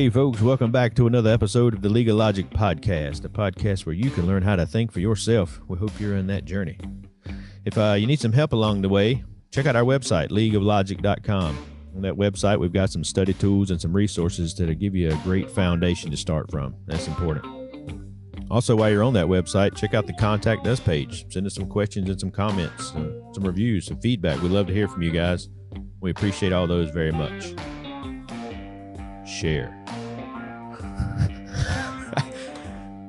Hey, folks, welcome back to another episode of the League of Logic podcast, a podcast where you can learn how to think for yourself. We hope you're in that journey. If you need some help along the way, check out our website, leagueoflogic.com. On that website, we've got some study tools and some resources that'll give you a great foundation to start from. That's important. Also, while you're on that website, check out the Contact Us page. Send us some questions and some comments, some reviews, some feedback. We'd love to hear from you guys. We appreciate all those very much. Share.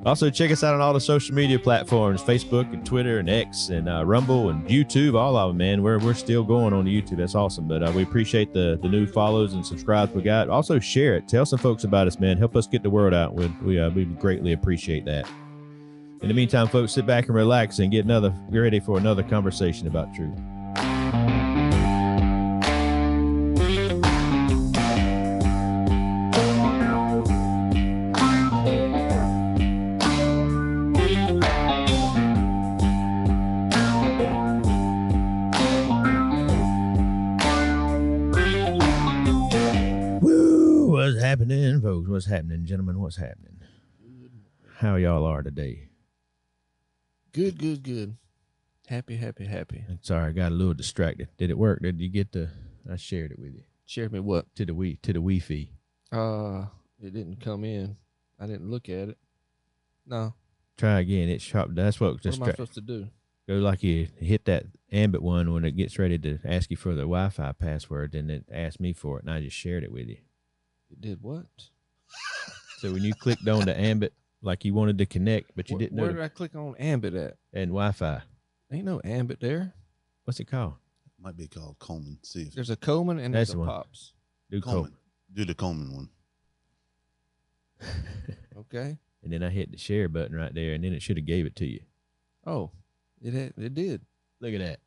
Also, check us out on all the social media platforms, Facebook and Twitter and X and Rumble and YouTube, all of them, man. We're still going on YouTube. That's awesome. But we appreciate the new follows and subscribes we got. Also, share it. Tell some folks about us, man. Help us get the word out. We greatly appreciate that. In the meantime, folks, sit back and relax and get ready for another conversation about truth. Happening, folks? What's happening, gentlemen? What's happening? How y'all are today? Good. Happy. Sorry, I got a little distracted. Did it work? Did you get I shared it with you. Shared me what? To the Wi-Fi. It didn't come in. I didn't look at it. No. Try again. It's sharp. That's what am I supposed to do? Go like you hit that Ambit one when it gets ready to ask you for the Wi-Fi password, then it asked me for it, and I just shared it with you. It did what? So when you clicked on the Ambit, like you wanted to connect, but you didn't know. Where did I click on Ambit at? And Wi-Fi. Ain't no Ambit there. What's it called? It might be called Coleman. See if there's a Coleman and that's there's a one. Pops. Do Coleman. Do the Coleman one. Okay. And then I hit the share button right there, and then it should have gave it to you. Oh, it did. Look at that.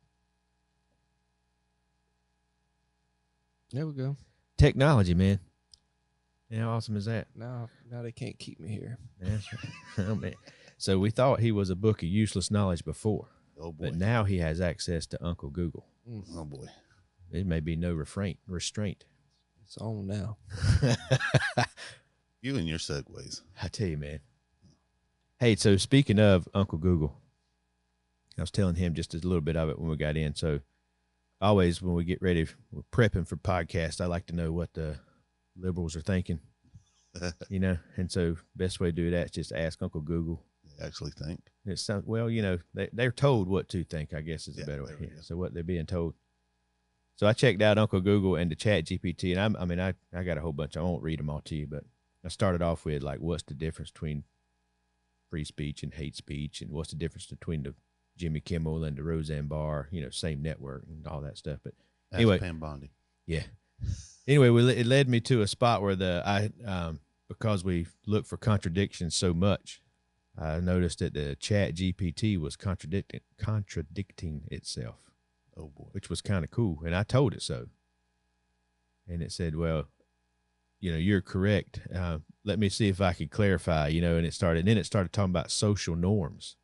There we go. Technology, man. How awesome is that? Now they can't keep me here. That's right. Oh, man. So we thought he was a book of useless knowledge before. Oh, boy. But now he has access to Uncle Google. Oh, boy. There may be no restraint. It's on now. You and your segues. I tell you, man. Hey, so speaking of Uncle Google, I was telling him just a little bit of it when we got in. So always when we get ready, we're prepping for podcasts, I like to know what the liberals are thinking, and so best way to do that is just ask Uncle Google. They actually think. It sounds, well, they're told what to think, I guess is a better way. Yeah. So what they're being told. So I checked out Uncle Google and the Chat GPT, and I got a whole bunch. I won't read them all to you, but I started off with like, what's the difference between free speech and hate speech, and what's the difference between the Jimmy Kimmel and the Roseanne Barr, same network and all that stuff. But anyway, Pam Bondi. Yeah. Anyway, it led me to a spot where because we look for contradictions so much, I noticed that the Chat GPT was contradicting itself. Oh boy, which was kind of cool, and I told it so. And it said, "Well, you're correct. Let me see if I can clarify." And then it started talking about social norms,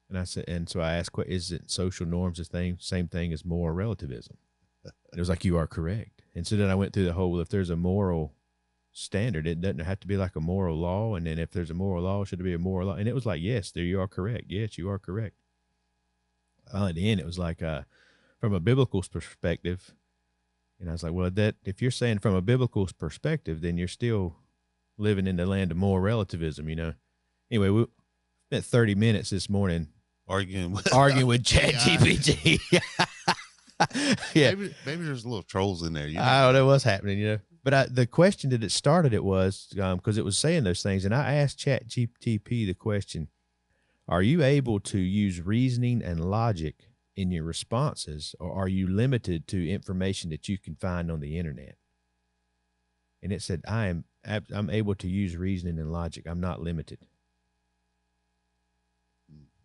and so I asked, "Is it social norms the same thing as moral relativism?" And it was like, "You are correct." And so then I went through the whole, if there's a moral standard, it doesn't have to be like a moral law. And then if there's a moral law, should it be a moral law? And it was like, yes, there you are correct. Yes, you are correct. Finally, at the end, it was like, from a biblical perspective. And I was like, well, if you're saying from a biblical perspective, then you're still living in the land of moral relativism, Anyway, we spent 30 minutes this morning arguing with ChatGPT. Yeah, maybe there's little trolls in there. I don't know what's happening, But the question that it started was because it was saying those things, and I asked ChatGPT the question: are you able to use reasoning and logic in your responses, or are you limited to information that you can find on the internet? And it said, I'm able to use reasoning and logic. I'm not limited.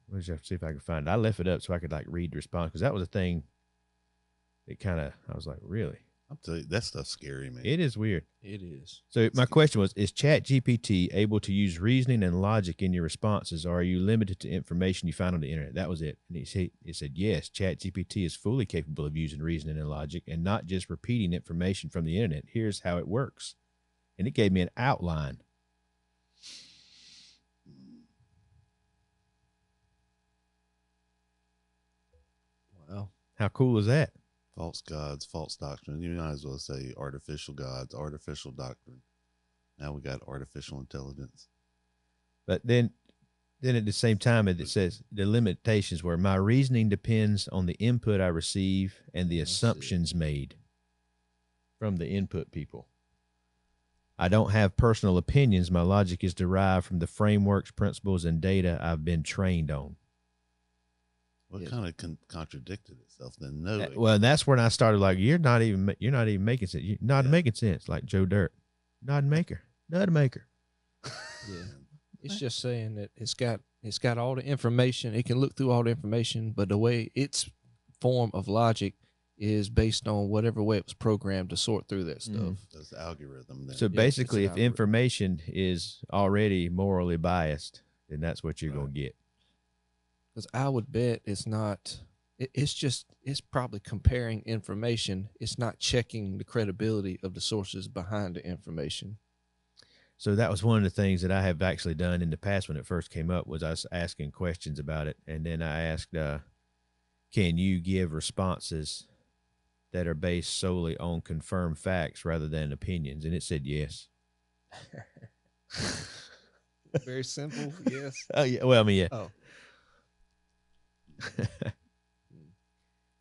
Let's see if I can find it. I left it up so I could read the response, because that was a thing. It I was like, really? I'll tell you, that stuff's scary, man. It is weird. It is. So my question was, is ChatGPT able to use reasoning and logic in your responses, or are you limited to information you find on the internet? That was it. And it said, yes, ChatGPT is fully capable of using reasoning and logic and not just repeating information from the internet. Here's how it works. and it gave me an outline. Wow. How cool is that? False gods, false doctrine. You might as well say artificial gods, artificial doctrine. Now we got artificial intelligence. But then at the same time, it says the limitations were my reasoning depends on the input I receive and the assumptions made from the input people. I don't have personal opinions. My logic is derived from the frameworks, principles, and data I've been trained on. What kind of contradicted itself then? No. Well, that's when I started like, you're not even making sense. You're not making sense. Like Joe Dirt, not maker. Yeah. It's just saying that it's got all the information. It can look through all the information, but the way its form of logic is based on whatever way it was programmed to sort through that stuff. That's the algorithm then. So basically, if information is already morally biased, then that's what you're going to get. Because I would bet it's not. It's probably comparing information. It's not checking the credibility of the sources behind the information. So that was one of the things that I have actually done in the past when it first came up, was I was asking questions about it. And then I asked, can you give responses that are based solely on confirmed facts rather than opinions? And it said yes. Very simple, yes. Oh, yeah. Well, I mean, yeah. Oh.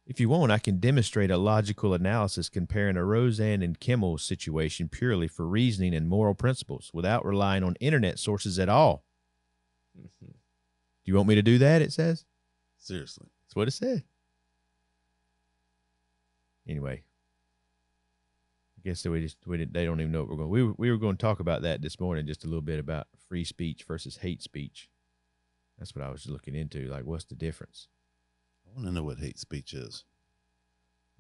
If you want, I can demonstrate a logical analysis comparing a Roseanne and Kimmel situation purely for reasoning and moral principles without relying on internet sources at all. Mm-hmm. Do you want me to do that, it says? Seriously. That's what it said. Anyway, I guess they don't even know what we're going. We were going to talk about that this morning, just a little bit about free speech versus hate speech. That's what I was looking into. Like, what's the difference? I want to know what hate speech is.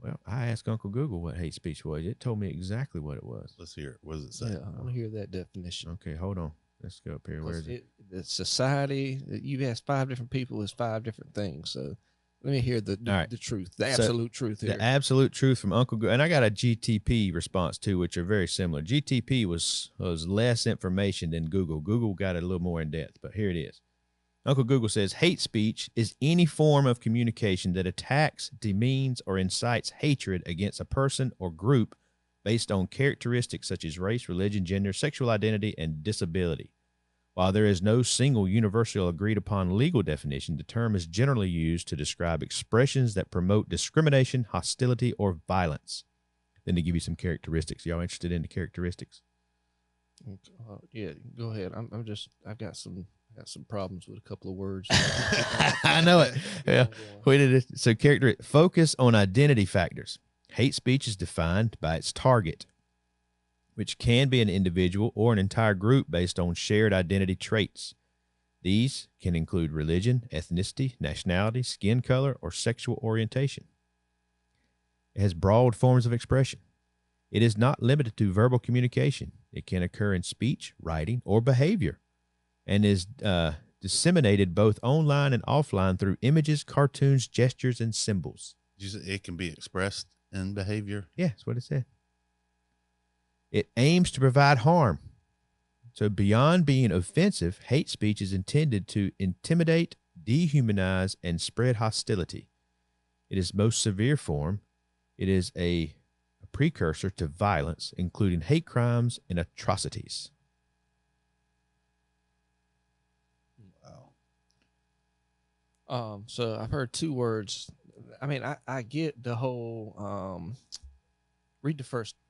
Well, I asked Uncle Google what hate speech was. It told me exactly what it was. Let's hear it. What does it say? Yeah, I want to hear that definition. Okay, hold on. Let's go up here. Where is it? The society, you asked 5 different people, is 5 different things. So let me hear the truth, the absolute truth here. The absolute truth from Uncle Google. And I got a GTP response too, which are very similar. GTP was less information than Google. Google got it a little more in depth, but here it is. Uncle Google says, hate speech is any form of communication that attacks, demeans, or incites hatred against a person or group based on characteristics such as race, religion, gender, sexual identity, and disability. While there is no single universal agreed-upon legal definition, the term is generally used to describe expressions that promote discrimination, hostility, or violence. Then to give you some characteristics. Y'all interested in the characteristics? Yeah, go ahead. I've got some problems with a couple of words. I know it. Yeah. So focus on identity factors. Hate speech is defined by its target, which can be an individual or an entire group based on shared identity traits. These can include religion, ethnicity, nationality, skin color, or sexual orientation. It has broad forms of expression. It is not limited to verbal communication. It can occur in speech, writing, or behavior, and is disseminated both online and offline through images, cartoons, gestures, and symbols. It can be expressed in behavior? Yeah, that's what it said. It aims to provide harm. So beyond being offensive, hate speech is intended to intimidate, dehumanize, and spread hostility. In its most severe form, it is a precursor to violence, including hate crimes and atrocities. So I've heard 2 words. I mean, I get the whole, read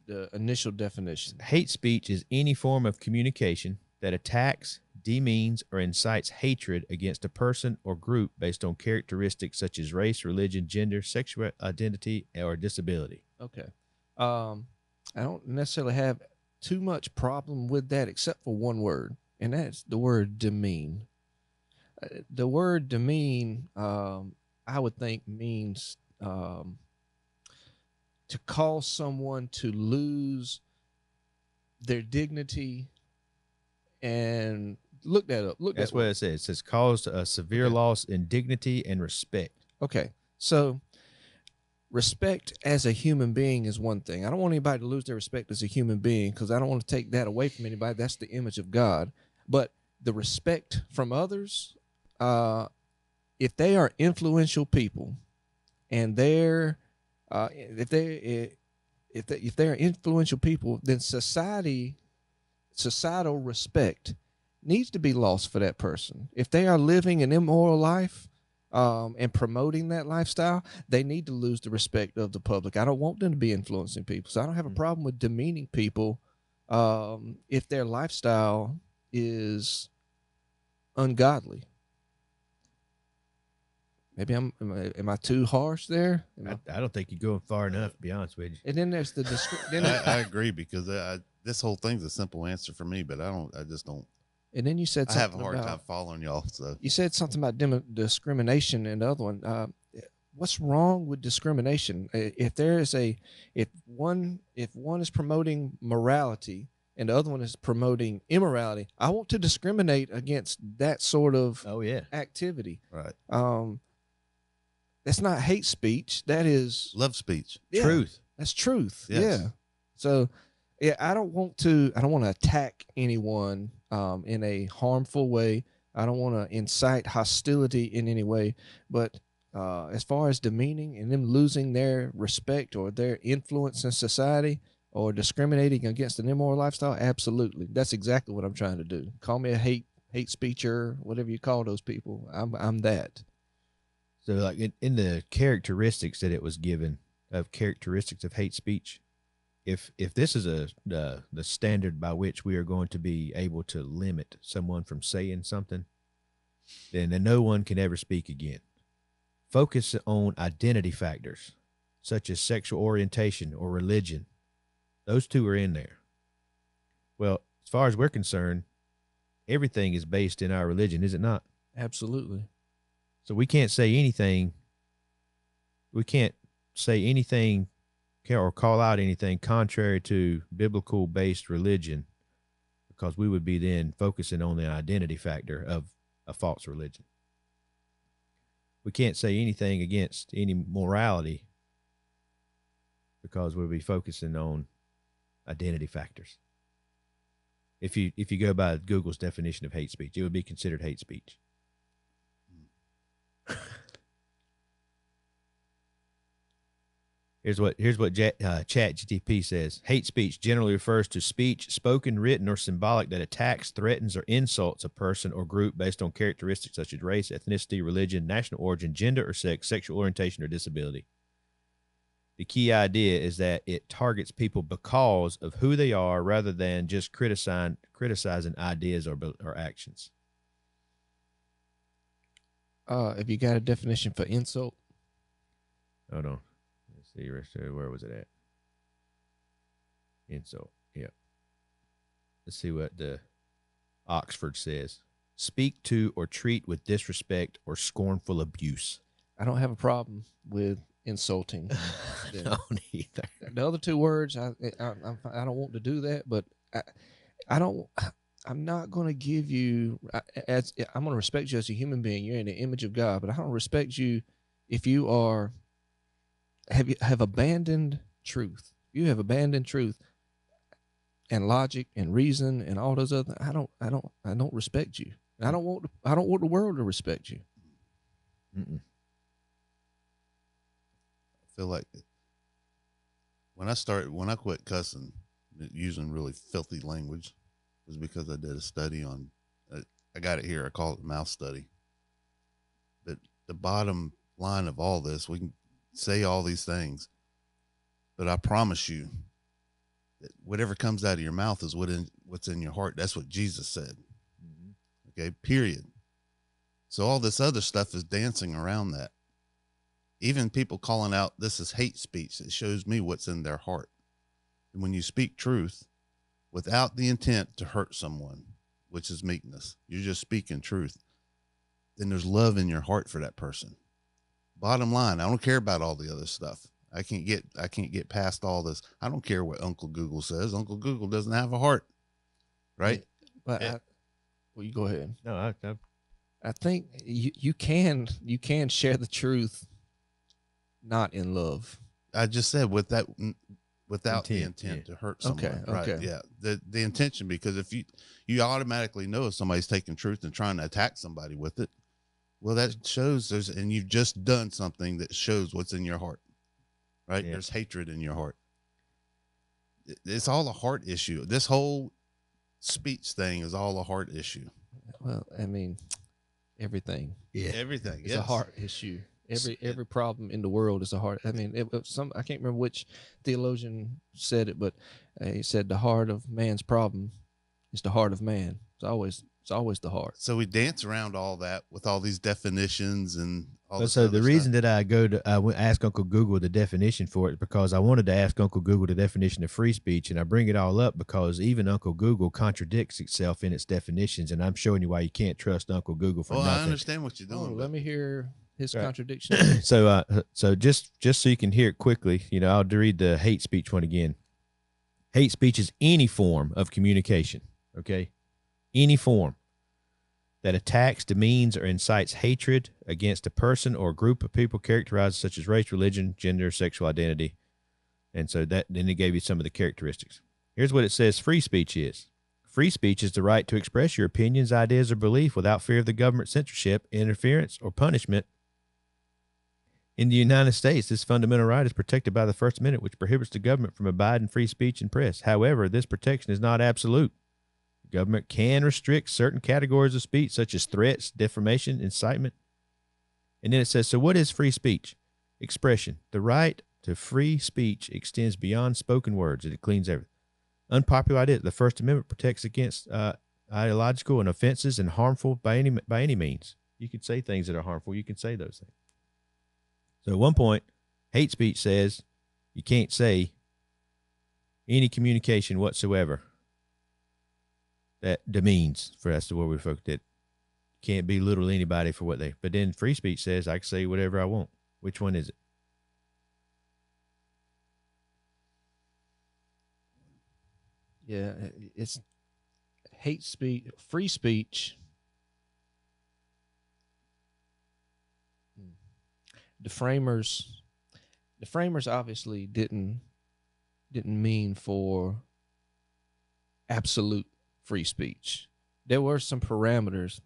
the initial definition. Hate speech is any form of communication that attacks, demeans, or incites hatred against a person or group based on characteristics such as race, religion, gender, sexual identity, or disability. Okay. I don't necessarily have too much problem with that except for one word, and that's the word demean. The word demean, I would think means to cause someone to lose their dignity. And look that up. That's what it says. It says caused a severe loss in dignity and respect. Okay. So respect as a human being is one thing. I don't want anybody to lose their respect as a human being because I don't want to take that away from anybody. That's the image of God. But the respect from others, if they are influential people and they're if they're influential people, then societal respect needs to be lost for that person. If they are living an immoral life and promoting that lifestyle, they need to lose the respect of the public. I don't want them to be influencing people. So I don't have a problem with demeaning people if their lifestyle is ungodly. Maybe am I too harsh there? I don't think you're going far enough, to be honest with you. And then there's the I agree because this whole thing's a simple answer for me, but I just don't. And then you said I something have a hard about, time following y'all. So you said something about discrimination and the other one. What's wrong with discrimination? If one is promoting morality and the other one is promoting immorality, I want to discriminate against that sort of activity. right, That's not hate speech. That is love speech, Truth. That's truth. Yes. Yeah. So, yeah, I don't want to attack anyone in a harmful way. I don't want to incite hostility in any way. But as far as demeaning and them losing their respect or their influence in society or discriminating against an immoral lifestyle, absolutely. That's exactly what I'm trying to do. Call me a hate speecher, whatever you call those people. I'm that. So, like in the characteristics that it was given of characteristics of hate speech, if this is the standard by which we are going to be able to limit someone from saying something, then no one can ever speak again. Focus on identity factors such as sexual orientation or religion. Those two are in there. Well, as far as we're concerned, everything is based in our religion, is it not? Absolutely. So we can't say anything. We can't say anything or call out anything contrary to biblical based religion, because we would be then focusing on the identity factor of a false religion. We can't say anything against any morality because we'll be focusing on identity factors. If you go by Google's definition of hate speech, it would be considered hate speech. Here's what ChatGTP says. Hate speech generally refers to speech, spoken, written, or symbolic that attacks, threatens, or insults a person or group based on characteristics such as race, ethnicity, religion, national origin, gender or sex, sexual orientation, or disability. The key idea is that it targets people because of who they are rather than just criticizing ideas or actions. Have you got a definition for insult? Hold on. Let's see. Where was it at? Insult. Yeah. Let's see what the Oxford says. Speak to or treat with disrespect or scornful abuse. I don't have a problem with insulting. I don't either. The other two words, I don't want to do that, but I don't. I'm not going to give you. I'm going to respect you as a human being. You're in the image of God, but I don't respect you if you have abandoned truth. You have abandoned truth and logic and reason and all those other. I don't respect you. I don't want the world to respect you. Mm-mm. I feel like when I quit cussing, using really filthy language, was because I did a study on, I got it here. I call it mouth study. But the bottom line of all this, we can say all these things, but I promise you that whatever comes out of your mouth is what's in your heart. That's what Jesus said. Mm-hmm. Okay. Period. So all this other stuff is dancing around that. Even people calling out, this is hate speech. It shows me what's in their heart. And when you speak truth without the intent to hurt someone, which is meekness, you're just speaking truth, then there's love in your heart for that person. Bottom line, I don't care about all the other stuff. I can't get past all this. I don't care what Uncle Google says. Uncle Google doesn't have a heart, right? But well, you go ahead. No, I think you can share the truth, not in love. I just said without the intent yeah. to hurt someone. Okay, Right. okay. Yeah. The intention, because if you automatically know if somebody's taking truth and trying to attack somebody with it, well, that shows and you've just done something that shows what's in your heart, right? Yeah. There's hatred in your heart. It's all a heart issue. This whole speech thing is all a heart issue. Well, I mean, everything. Yeah. Everything. It's Yes. a heart issue. Every problem in the world is a heart. I mean, I can't remember which theologian said it, but he said the heart of man's problem is the heart of man. It's always the heart. So we dance around all that with all these definitions and all this. So other the stuff. reason that I ask Uncle Google the definition for it is because I wanted to ask Uncle Google the definition of free speech, and I bring it all up because even Uncle Google contradicts itself in its definitions, and I'm showing you why you can't trust Uncle Google for Well, nothing. I understand what you're doing. Let me hear his Right. contradiction. So just so you can hear it quickly, I'll read the hate speech one again. Hate speech is any form of communication, okay? Any form that attacks, demeans, or incites hatred against a person or group of people characterized such as race, religion, gender, sexual identity. And so then it gave you some of the characteristics. Here's what it says free speech is. Free speech is the right to express your opinions, ideas, or belief without fear of the government censorship, interference, or punishment. In the United States, this fundamental right is protected by the First Amendment, which prohibits the government from abiding free speech and press. However, this protection is not absolute. The government can restrict certain categories of speech, such as threats, defamation, incitement. And then it says, so what is free speech? Expression. The right to free speech extends beyond spoken words. It includes everything. Unpopular idea. The First Amendment protects against ideological and offenses and harmful by any means. You can say things that are harmful. You can say those things. So at one point, hate speech says you can't say any communication whatsoever that demeans, that's the word we focused at. Can't belittle anybody for what they, but then free speech says I can say whatever I want. Which one is it? Yeah, it's hate speech, free speech. The framers obviously didn't mean for absolute free speech. There were some parameters,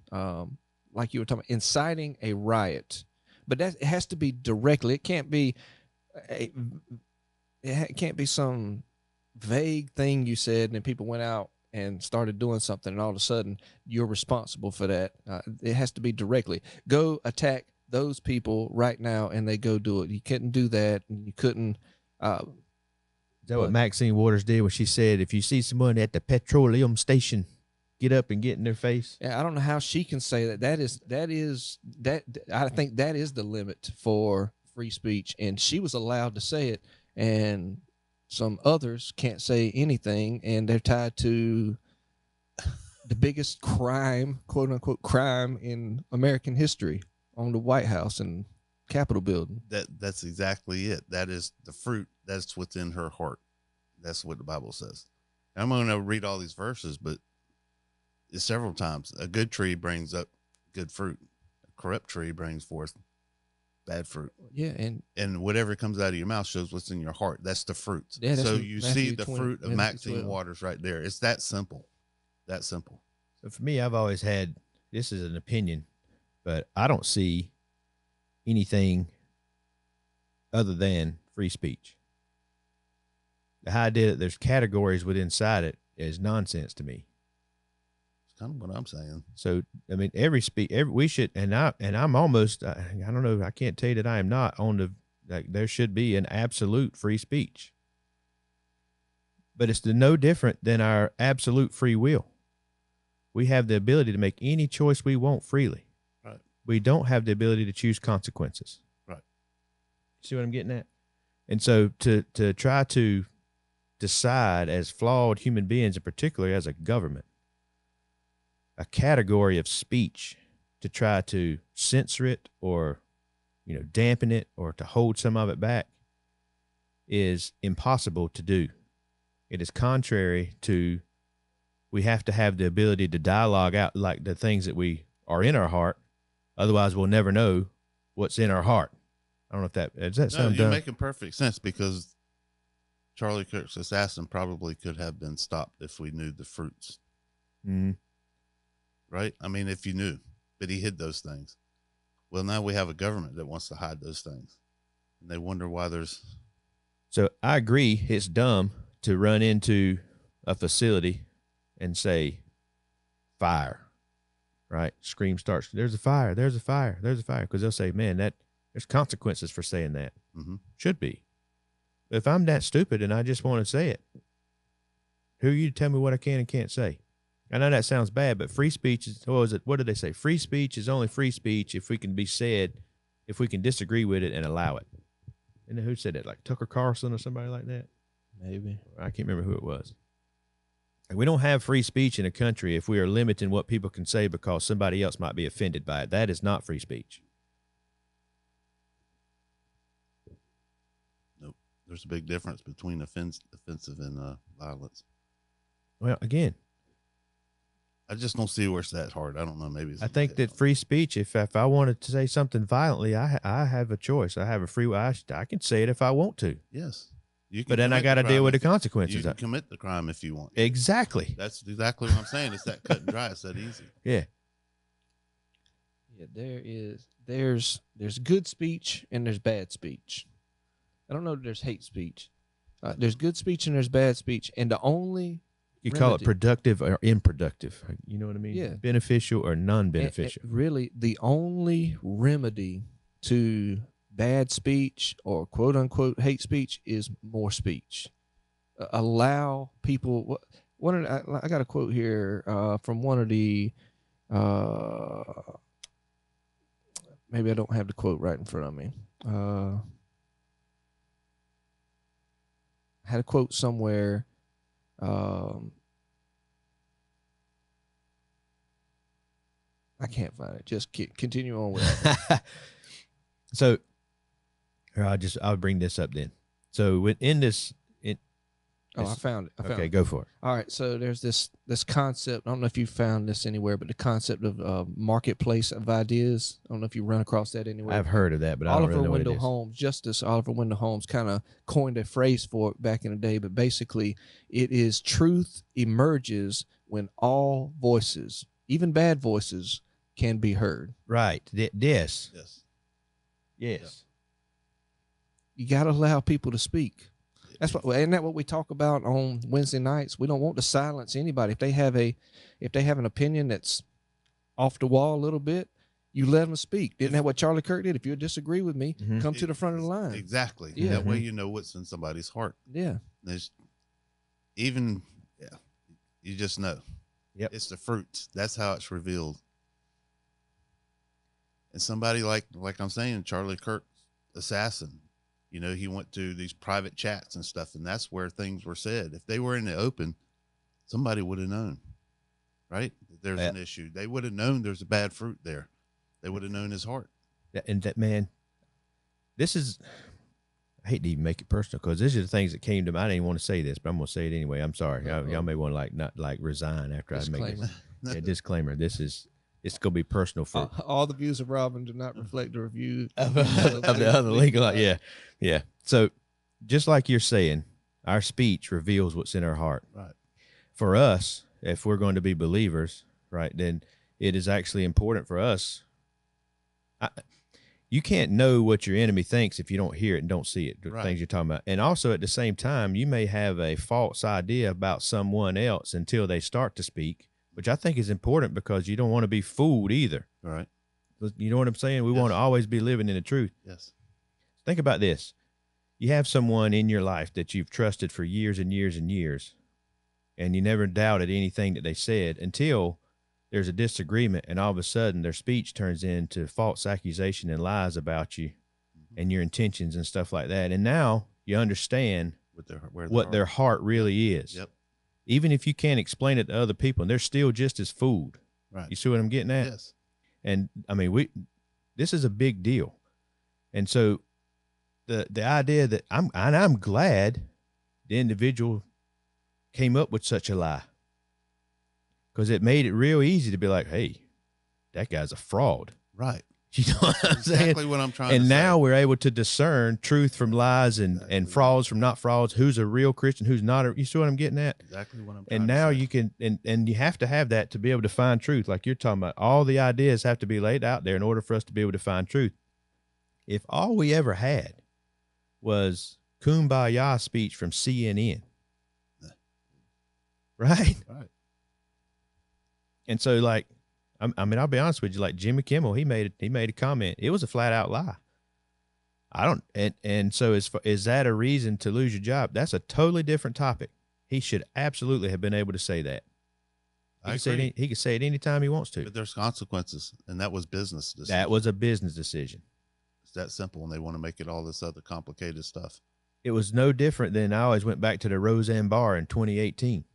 like you were talking about, inciting a riot, but it has to be directly. It can't be it can't be some vague thing you said and then people went out and started doing something and all of a sudden you're responsible for that. It has to be directly. Go attack those people right now and they go do it. You couldn't do that. And you couldn't. Is that what Maxine Waters did when she said, if you see someone at the petroleum station, get up and get in their face? Yeah, I don't know how she can say that. That is I think that is the limit for free speech, and she was allowed to say it, and some others can't say anything, and they're tied to the biggest crime, quote unquote, crime in American history on the White House and Capitol building. That's exactly it. That is the fruit. That's what's in her heart. That's what the Bible says. I'm going to read all these verses, but it's several times. A good tree brings up good fruit. A corrupt tree brings forth bad fruit. Yeah, and whatever comes out of your mouth shows what's in your heart. That's the fruit. Yeah, that's so you Matthew see the 20, fruit of Matthew Maxine 12. Waters right there. It's that simple. That simple. So for me, I've always had, this is an opinion, but I don't see anything other than free speech. The idea that there's categories within inside it is nonsense to me. It's kind of what I'm saying. So I mean, we should, and I'm almost, I don't know, I can't tell you that I am not on the, like, there should be an absolute free speech, but it's no different than our absolute free will. We have the ability to make any choice we want freely. Right. We don't have the ability to choose consequences. Right. See what I'm getting at? And so to try to decide as flawed human beings, and particularly as a government, a category of speech to try to censor it or, dampen it or to hold some of it back is impossible to do. It is contrary to, we have to have the ability to dialogue out like the things that we are in our heart. Otherwise we'll never know what's in our heart. I don't know if does that No, sound you're dumb? making perfect sense because Charlie Kirk's assassin probably could have been stopped if we knew the fruits, Mm-hmm. right? I mean, if you knew, but he hid those things. Well, now we have a government that wants to hide those things, and they wonder why there's. So I agree, it's dumb to run into a facility and say, fire, right? Scream starts, there's a fire, there's a fire, there's a fire. Because they'll say, man, there's consequences for saying that. Mm-hmm. Should be. But if I'm that stupid and I just want to say it, who are you to tell me what I can and can't say? I know that sounds bad, but free speech is, what did they say? Free speech is only free speech if we can be said, if we can disagree with it and allow it. And who said that? Like Tucker Carlson or somebody like that? Maybe. I can't remember who it was. We don't have free speech in a country if we are limiting what people can say because somebody else might be offended by it. That is not free speech. Nope. There's a big difference between offensive and violence. Well, again, I just don't see where it's that hard. I don't know. Maybe it's I think that free speech, if I wanted to say something violently, I have a choice. I have a free will. I can say it if I want to. Yes. You can But then I commit got to the deal crime with the if you- consequences. You can commit the crime if you want. Exactly. That's exactly what I'm saying. It's that cut and dry. It's that easy. Yeah. Yeah, there's good speech and there's bad speech. I don't know if there's hate speech. There's good speech and there's bad speech, and the only You call it remedy- productive or unproductive. You know what I mean? Yeah. Beneficial or non-beneficial. really, the only remedy to bad speech or quote unquote hate speech is more speech. Allow people. I got a quote here from one of the. Maybe I don't have the quote right in front of me. I had a quote somewhere. I can't find it. Just continue on with it. So I'll bring this up then. So within this, I found it. okay, go for it. All right. So there's this concept. I don't know if you found this anywhere, but the concept of marketplace of ideas. I don't know if you run across that anywhere. I've heard of that, but I don't really know what it is. Justice Oliver Wendell Holmes kind of coined a phrase for it back in the day, but basically it is truth emerges when all voices, even bad voices, can be heard. Right. Yes. Yes. Yes. You got to allow people to speak. That's what, isn't that what we talk about on Wednesday nights? We don't want to silence anybody. If they have an opinion that's off the wall a little bit, you let them speak. Isn't that what Charlie Kirk did? If you disagree with me, Mhm. come to the front of the line. Exactly. Yeah. That way you know what's in somebody's heart. Yeah. There's you just know. Yep. It's the fruits. That's how it's revealed. And somebody like I'm saying, Charlie Kirk's assassin, you know, he went to these private chats and stuff, and that's where things were said. If they were in the open, somebody would have known, right? There's an issue. They would have known there's a bad fruit there. They would have known his heart. And that, man, this is, I hate to even make it personal because these are the things that came to mind. I didn't want to say this, but I'm going to say it anyway. I'm sorry. Y'all may want to not resign after I make Disclaimer. this. Yeah, disclaimer. It's going to be personal for All the views of Robin do not reflect the review of the other legal. Yeah. Yeah. So just like you're saying, our speech reveals what's in our heart. Right. For us, if we're going to be believers, right, then it is actually important for us. You can't know what your enemy thinks if you don't hear it and don't see it, the Right. things you're talking about. And also at the same time, you may have a false idea about someone else until they start to speak, which I think is important because you don't want to be fooled either. All right. You know what I'm saying? We Yes. want to always be living in the truth. Yes. Think about this. You have someone in your life that you've trusted for years and years and years, and you never doubted anything that they said until there's a disagreement, and all of a sudden their speech turns into false accusation and lies about you and your intentions and stuff like that. And now you understand what their heart really is. Yep. Even if you can't explain it to other people, and they're still just as fooled. Right. You see what I'm getting at? Yes. And I mean, this is a big deal. And so the idea that I'm glad the individual came up with such a lie, because it made it real easy to be like, hey, that guy's a fraud. Right. You know what I'm saying? Exactly what I'm trying to say. And now we're able to discern truth from lies and Exactly. frauds from not frauds. Who's a real Christian? Who's not? You see what I'm getting at? Exactly what I'm trying And to now say. you can, and you have to have that to be able to find truth. Like you're talking about, all the ideas have to be laid out there in order for us to be able to find truth. If all we ever had was kumbaya speech from CNN, right? Right. And so, like, I mean, I'll be honest with you. Like Jimmy Kimmel, he made a comment. It was a flat out lie. I don't, and so is that a reason to lose your job? That's a totally different topic. He should absolutely have been able to say that. He could say it anytime he wants to. But there's consequences, and that was business decision. That was a business decision. It's that simple, and they want to make it all this other complicated stuff. It was no different than, I always went back to the Roseanne Barr in 2018.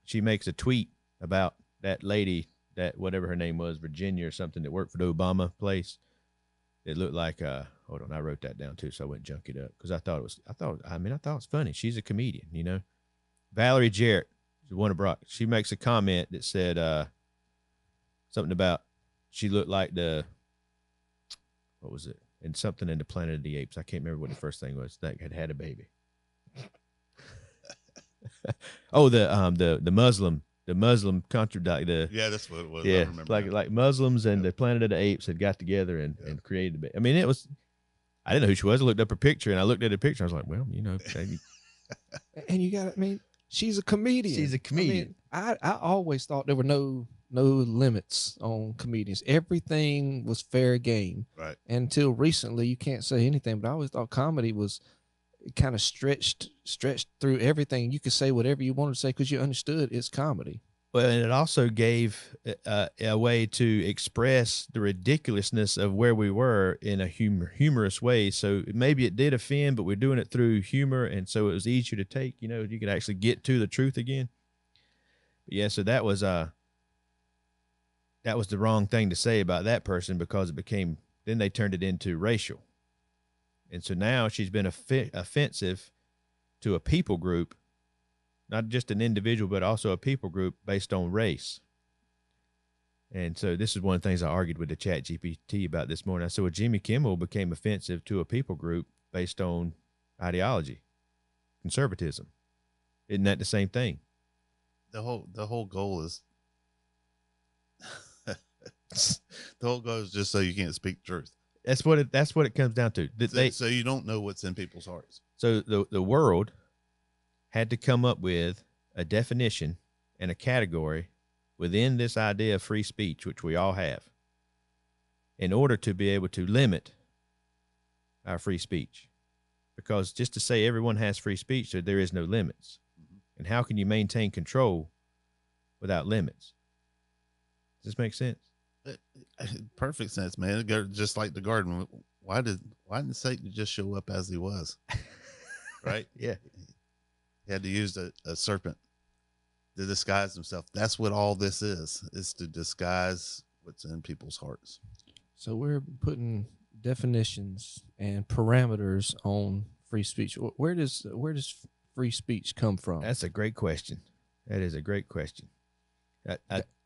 She makes a tweet about that lady, that whatever her name was, Virginia or something, that worked for the Obama place. It looked like, hold on, I wrote that down too, so I wouldn't junk it up, because I thought it was funny. She's a comedian, you know. Valerie Jarrett, one of Brock, she makes a comment that said something about she looked like what was it? And something in the Planet of the Apes. I can't remember what the first thing was that had a baby. Oh, the Muslim contradict. Yeah, that's what it was. Yeah, I remember like Muslims and the Planet of the Apes had got together and created a baby. I mean, it was. I didn't know who she was. I looked up her picture, and I looked at the picture. I was like, well, you know, maybe. And you got, I mean, she's a comedian. She's a comedian. I mean, I always thought there were no limits on comedians. Everything was fair game. Right. Until recently, you can't say anything. But I always thought comedy was kind of stretched through everything. You could say whatever you wanted to say because you understood it's comedy. Well, and it also gave a way to express the ridiculousness of where we were in a humorous way. So maybe it did offend, but we're doing it through humor, and so it was easier to take. You know, you could actually get to the truth again. But yeah, so that was the wrong thing to say about that person, because it became, then they turned it into racial, and so now she's been offensive to a people group. Not just an individual, but also a people group based on race. And so this is one of the things I argued with the ChatGPT about this morning. I said, well, Jimmy Kimmel became offensive to a people group based on ideology, conservatism. Isn't that the same thing? The whole goal is the whole goal is just so you can't speak truth. That's what it comes down to. So you don't know what's in people's hearts. So the world had to come up with a definition and a category within this idea of free speech, which we all have, in order to be able to limit our free speech. Because just to say everyone has free speech, so there is no limits. Mm-hmm. And how can you maintain control without limits? Does this make sense? Perfect sense, man. Just like the garden. Why didn't Satan just show up as he was? Right? Yeah. He had to use a serpent to disguise himself. That's what all this is to disguise what's in people's hearts. So we're putting definitions and parameters on free speech. Where does free speech come from? That's a great question. That is a great question.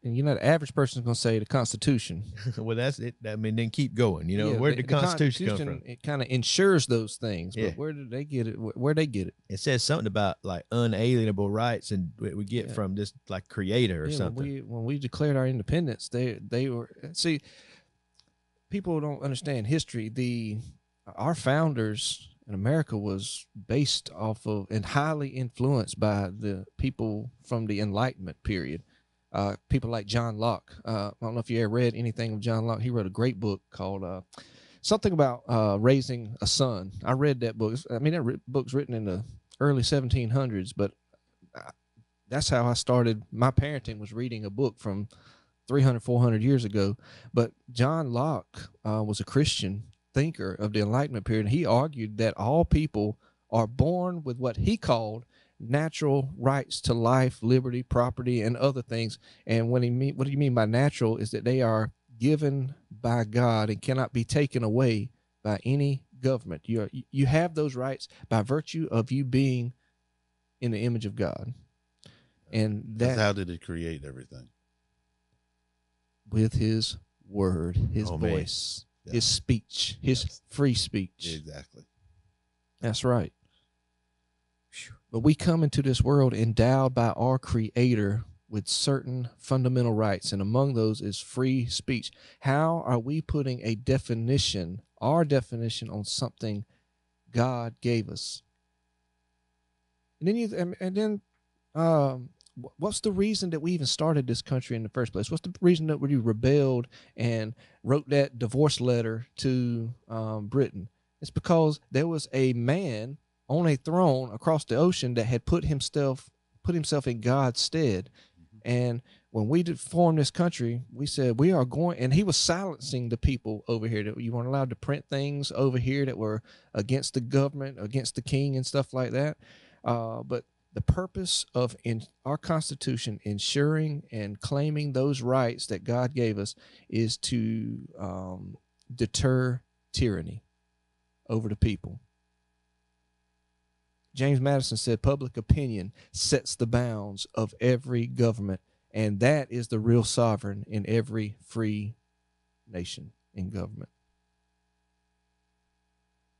And you know, the average person is going to say the Constitution. Well, that's it. I mean, then keep going. You know, where did the Constitution come from? It kind of ensures those things. Yeah. But where did they get it? Where they get it? It says something about like unalienable rights, and we get from this like creator or something. When we declared our independence, they were, see, people don't understand history. Our founders in America was based off of and highly influenced by the people from the Enlightenment period. People like John Locke. I don't know if you ever read anything of John Locke. He wrote a great book called something about raising a son. I read that book. I mean, that book's written in the early 1700s, but that's how I started. My parenting was reading a book from 300, 400 years ago. But John Locke was a Christian thinker of the Enlightenment period. And he argued that all people are born with what he called natural rights to life, liberty, property, and other things. And what do you mean by natural is that they are given by God and cannot be taken away by any government. You have those rights by virtue of you being in the image of God. And that's how did he create everything? With his word, his voice. Yeah. his speech, his Yes. free speech. Exactly. That's right. But we come into this world endowed by our Creator with certain fundamental rights, and among those is free speech. How are we putting a definition, our definition, on something God gave us? And then what's the reason that we even started this country in the first place? What's the reason that we rebelled and wrote that divorce letter to Britain? It's because there was a man on a throne across the ocean that had put himself in God's stead. And when we did form this country, we said we are going, and he was silencing the people over here that you weren't allowed to print things over here that were against the government, against the king and stuff like that. But the purpose of in our Constitution ensuring and claiming those rights that God gave us is to deter tyranny over the people. James Madison said public opinion sets the bounds of every government, and that is the real sovereign in every free nation in government.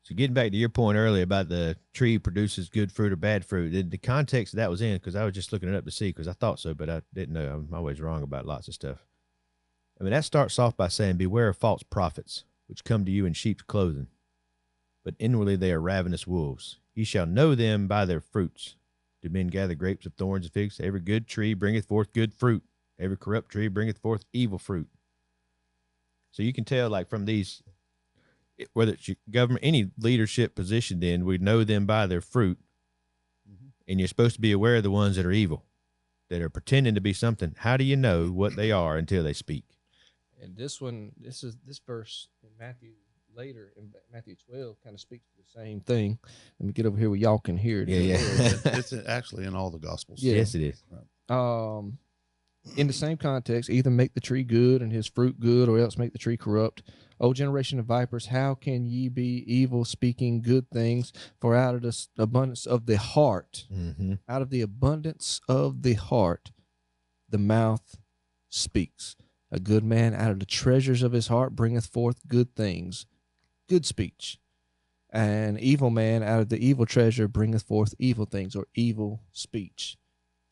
So getting back to your point earlier about the tree produces good fruit or bad fruit, the context that was in, because I was just looking it up to see, because I thought so, but I didn't know. I'm always wrong about lots of stuff. I mean, that starts off by saying, beware of false prophets, which come to you in sheep's clothing, but inwardly they are ravenous wolves. Ye shall know them by their fruits. Do men gather grapes of thorns and figs? Every good tree bringeth forth good fruit. Every corrupt tree bringeth forth evil fruit. So you can tell, like, from these, whether it's your government, any leadership position, then we know them by their fruit. Mm-hmm. And you're supposed to be aware of the ones that are evil, that are pretending to be something. How do you know what they are until they speak? And this verse in Matthew later in Matthew 12 kind of speaks to the same thing. Let me get over here where y'all can hear it. Yeah. It's actually in all the Gospels. Yeah. Yes, it is. In the same context, either make the tree good and his fruit good, or else make the tree corrupt. O generation of vipers, how can ye be evil, speaking good things? For out of the abundance of the heart, out of the abundance of the heart, the mouth speaks. A good man out of the treasures of his heart bringeth forth good things, good speech. An evil man out of the evil treasure bringeth forth evil things, or evil speech.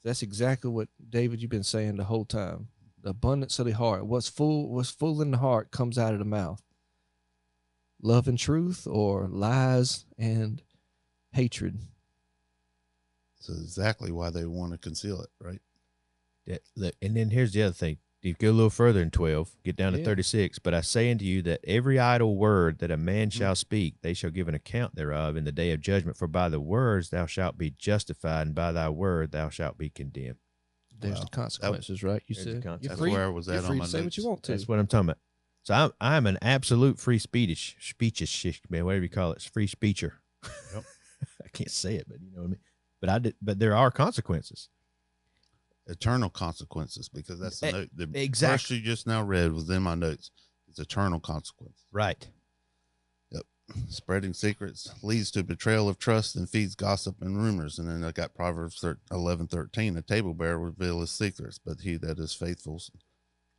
That's exactly what, David, you've been saying the whole time. The abundance of the heart. What's full in the heart comes out of the mouth. Love and truth, or lies and hatred. That's exactly why they want to conceal it, right? And then here's the other thing. You go a little further in 12, get down to 36. But I say unto you that every idle word that a man shall speak, they shall give an account thereof in the day of judgment. For by the words thou shalt be justified, and by thy word thou shalt be condemned. There's the consequences, right? You said that's where I was at on my say what you want to. That's what I'm talking about. So I'm an absolute free speeches man, whatever you call it, free speecher. Yep. I can't say it, but you know what I mean. But there are consequences. Eternal consequences, because that's the note. The exactly. verse you just now read was in my notes. It's eternal consequences. Right. Yep. Spreading secrets leads to betrayal of trust and feeds gossip and rumors. And then I got Proverbs 11:13. A table bearer reveals his secrets, but he that is faithful,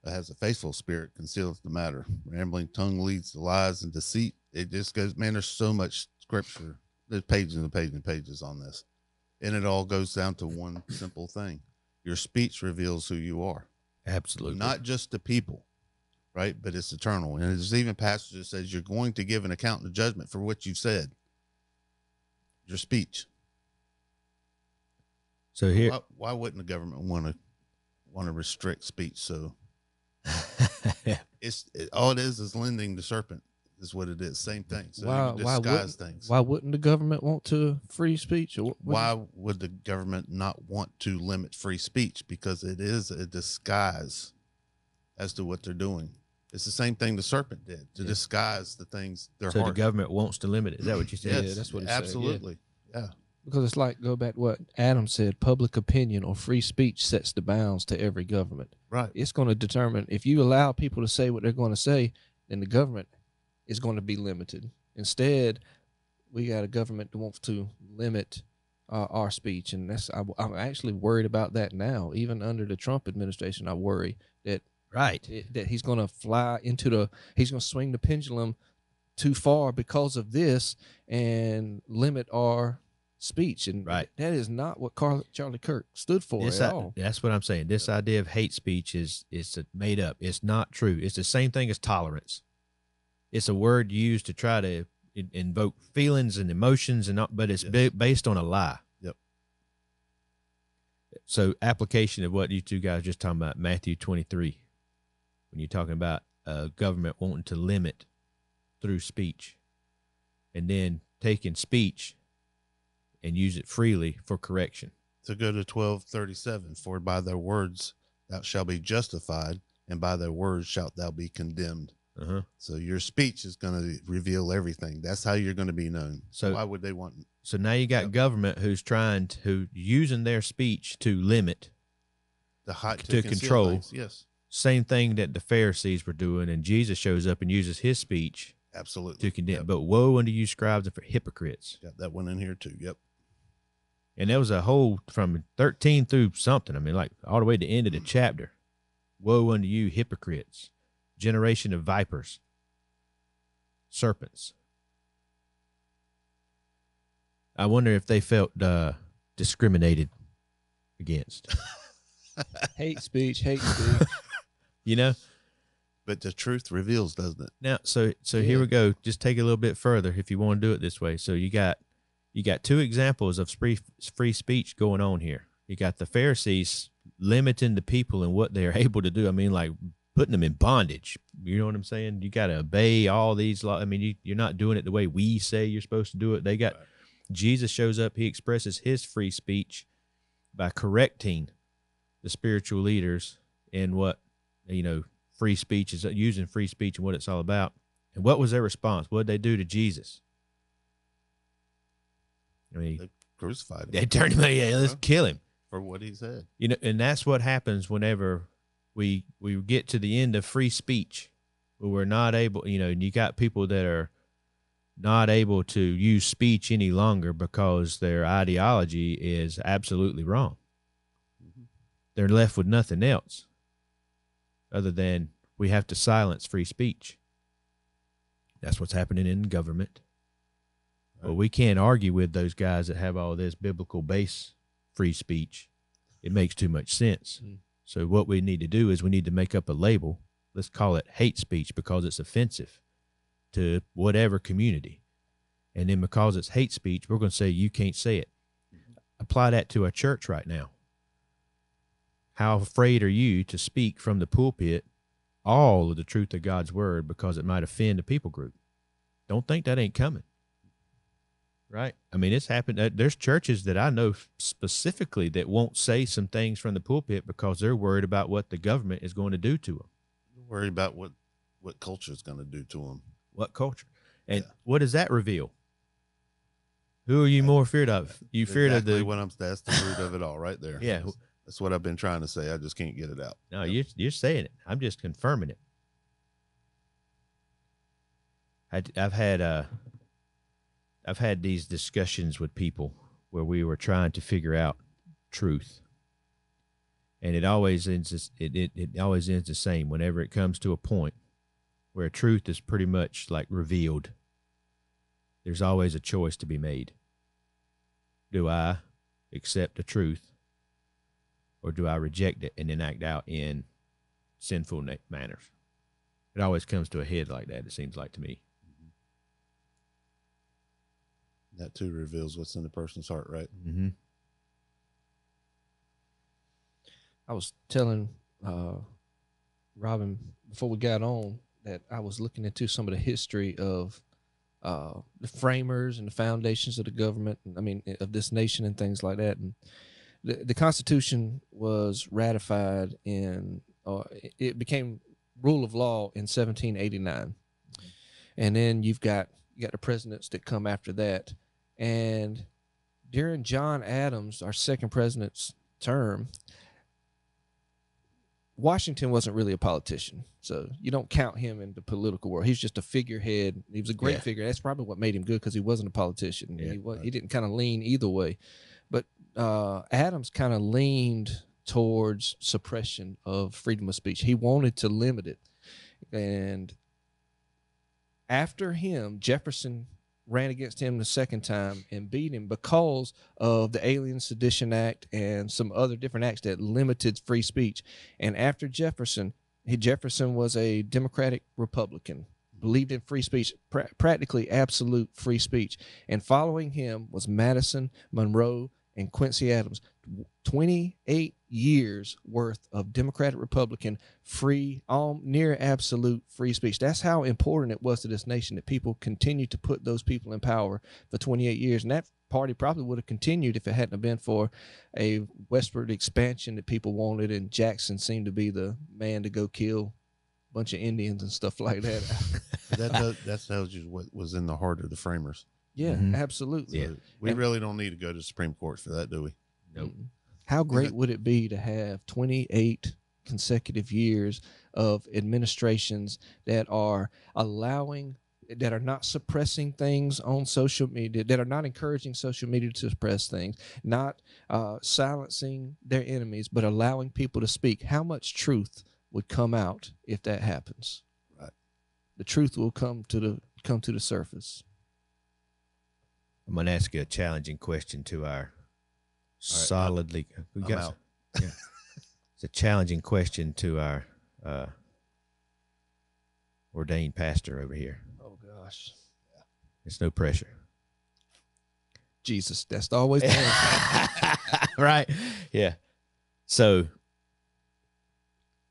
has a faithful spirit, concealeth the matter. Rambling tongue leads to lies and deceit. It just goes, man, there's so much scripture. There's pages and pages and pages on this. And it all goes down to one simple thing. Your speech reveals who you are. Absolutely. Not just to people, right? But it's eternal. And there's even a passage that says you're going to give an account in the judgment for what you've said. Your speech. So here, why wouldn't the government want to restrict speech? So all it is lending the serpent. Is what it is. Same thing. So you disguise things. Why wouldn't the government want to free speech? Why would the government not want to limit free speech? Because it is a disguise as to what they're doing. It's the same thing the serpent did to disguise the things. So the government wants to limit it. Is that what you said? Yes, yeah, that's what he absolutely. said. Yeah. Because it's like, go back to what Adam said, public opinion or free speech sets the bounds to every government. Right. It's going to determine, if you allow people to say what they're going to say, then the government is going to be limited. Instead, we got a government that wants to limit our speech, and I'm actually worried about that now. Even under the Trump administration, I worry that Right. that he's going to fly into he's going to swing the pendulum too far because of this and limit our speech. And Right. that is not what Charlie Kirk stood for at all. That's what I'm saying. This idea of hate speech is made up. It's not true. It's the same thing as tolerance. It's a word used to try to invoke feelings and emotions, but it's based on a lie. Yep. So application of what you two guys just talking about, Matthew 23, when you're talking about government wanting to limit through speech, and then taking speech and use it freely for correction. To go to 12:37, for by their words thou shalt be justified, and by their words shalt thou be condemned. Uh-huh. So your speech is going to reveal everything. That's how you're going to be known. So why would they want? So now you got government who's using their speech to limit, to control. Things. Yes. Same thing that the Pharisees were doing, and Jesus shows up and uses his speech absolutely to condemn. Yep. But woe unto you, scribes, and for hypocrites. Got that one in here too. Yep. And there was a whole from 13 through something. I mean, like all the way to the end of the chapter. Woe unto you, hypocrites, generation of vipers, serpents. I wonder if they felt discriminated against. Hate speech. You know? But the truth reveals, doesn't it? Now, so here we go. Just take it a little bit further if you want to do it this way. So you got two examples of free speech going on here. You got the Pharisees limiting the people and what they're able to do. I mean, like putting them in bondage. You know what I'm saying? You got to obey all these laws. I mean, you're not doing it the way we say you're supposed to do it. They got right. Jesus shows up. He expresses his free speech by correcting the spiritual leaders in what, free speech is, using free speech and what it's all about. And what was their response? What did they do to Jesus? I mean, they crucified him. They turned him. Yeah, let's kill him for what he said. And that's what happens whenever we get to the end of free speech, where we're not able. And you got people that are not able to use speech any longer because their ideology is absolutely wrong. Mm-hmm. They're left with nothing else other than we have to silence free speech. That's what's happening in government. Right. Well, we can't argue with those guys that have all this biblical base free speech. It makes too much sense. Mm. So what we need to do is we need to make up a label. Let's call it hate speech because it's offensive to whatever community. And then because it's hate speech, we're going to say you can't say it. Mm-hmm. Apply that to a church right now. How afraid are you to speak from the pulpit all of the truth of God's word because it might offend a people group? Don't think that ain't coming. Right? I mean, it's happened. There's churches that I know specifically that won't say some things from the pulpit because they're worried about what the government is going to do to them. They're worried about what culture is going to do to them. What culture? And what does that reveal? Who are you more feared of? You feared of the... That's the root of it all right there. Yeah. That's what I've been trying to say. I just can't get it out. No, you're saying it. I'm just confirming it. I've had these discussions with people where we were trying to figure out truth, and it always ends. It always ends the same. Whenever it comes to a point where truth is pretty much like revealed, there's always a choice to be made. Do I accept the truth? Or do I reject it and then act out in sinful manners? It always comes to a head like that, it seems like to me. That too reveals what's in the person's heart, right? Mm-hmm. I was telling Robin before we got on that I was looking into some of the history of the framers and the foundations of the government, of this nation and things like that. And the Constitution was ratified it became rule of law in 1789. And then you got the presidents that come after that. And during John Adams, our second president's term, Washington wasn't really a politician. So you don't count him in the political world. He's just a figurehead. He was a great figure. That's probably what made him good because he wasn't a politician. Yeah, he didn't kind of lean either way. But Adams kind of leaned towards suppression of freedom of speech. He wanted to limit it. And after him, Jefferson ran against him the second time and beat him because of the Alien Sedition Act and some other different acts that limited free speech. And after Jefferson was a Democratic Republican, believed in free speech, practically absolute free speech. And following him was Madison, Monroe, and Quincy Adams. 28 years worth of Democratic Republican free, near absolute free speech. That's how important it was to this nation that people continued to put those people in power for 28 years. And that party probably would have continued if it hadn't been for a westward expansion that people wanted, and Jackson seemed to be the man to go kill a bunch of Indians and stuff like that. That tells you what was in the heart of the framers. Yeah, absolutely. Yeah. So we really don't need to go to the Supreme Court for that, do we? Nope. How great would it be to have 28 consecutive years of administrations that are that are not suppressing things on social media, that are not encouraging social media to suppress things, not silencing their enemies, but allowing people to speak? How much truth would come out if that happens? Right. The truth will come to the surface. I'm going to ask you a challenging question to our solidly. I'm out. Yeah. It's a challenging question to our ordained pastor over here. Oh gosh, It's no pressure. Jesus, that's always the answer. Right? Yeah. So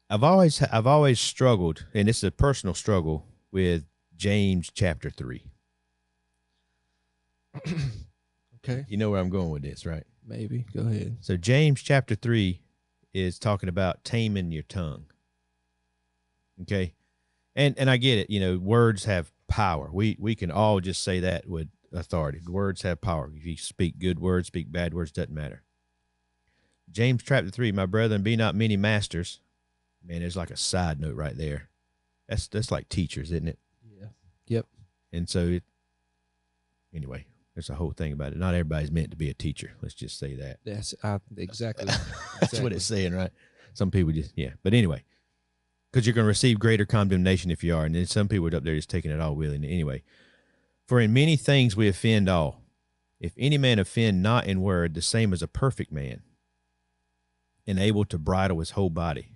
I've always struggled, and it's a personal struggle, with James chapter 3. Okay, You know where I'm going with this, right? maybe go ahead. So James chapter 3 is talking about taming your tongue. Okay? And I get it, you know, words have power. We can all just say that with authority. Words have power. If you speak good words, speak bad words, doesn't matter. James chapter 3, my brethren, be not many masters. Man, there's like a side note right there. That's like teachers, isn't it? Yeah. Yep. And so anyway, there's a whole thing about it. Not everybody's meant to be a teacher. Let's just say that. That's exactly. That's what it's saying, right? Some people just, yeah. But anyway, because you're going to receive greater condemnation if you are. And then some people are up there just taking it all willingly. Anyway, for in many things we offend all. If any man offend not in word, the same as a perfect man, and able to bridle his whole body.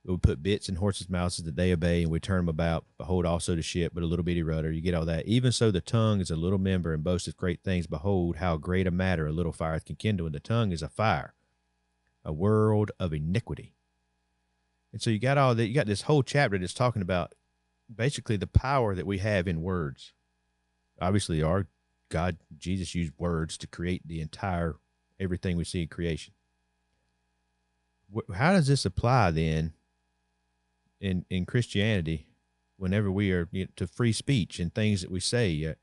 We put bits in horses' mouths that they obey, and we turn them about. Behold also the ship, but a little bitty rudder. You get all that. Even so, the tongue is a little member, and boasteth great things. Behold, how great a matter a little fire can kindle. And the tongue is a fire, a world of iniquity. And so you got all that. You got this whole chapter that's talking about basically the power that we have in words. Obviously, our God, Jesus, used words to create the entire everything we see in creation. How does this apply then in Christianity whenever we are to free speech and things that we say?